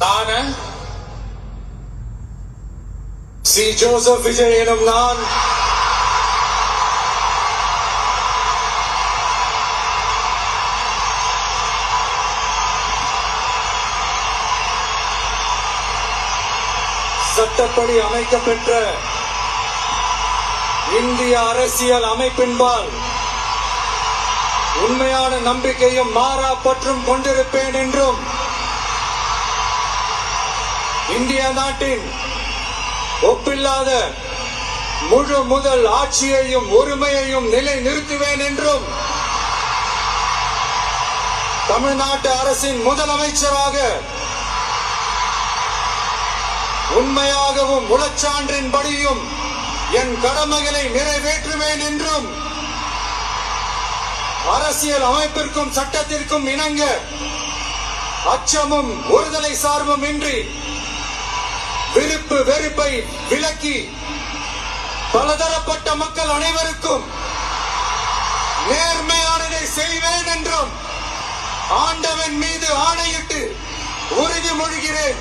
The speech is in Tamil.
நான் சி. ஜோசப் விஜய் எனும் நான் சட்டப்படி அமைக்கப்பெற்ற இந்திய அரசியல் அமைப்பின்பால் உண்மையான நம்பிக்கையும் மாறா பற்றும் கொண்டிருப்பேன் என்றும் இந்திய நாட்டின் ஒப்பில்லாத முழு முதல் ஆட்சியையும் உரிமையையும் நிலை நிறுத்துவேன் என்றும் தமிழ்நாட்டு அரசின் முதலமைச்சராக உண்மையாகவும் உளச்சான்றின்படியும் என் கடமைகளை நிறைவேற்றுவேன் என்றும் அரசியல் அமைப்பிற்கும் சட்டத்திற்கும் இணங்க அச்சமும் ஒருதலை சார்பும் இன்றி விருப்பு வெறுப்பை விலக்கி பலதரப்பட்ட மக்கள் அனைவருக்கும் நேர்மையானதை செய்வேன் என்றும் ஆண்டவன் மீது ஆணையிட்டு உறுதிமொழிகிறேன்.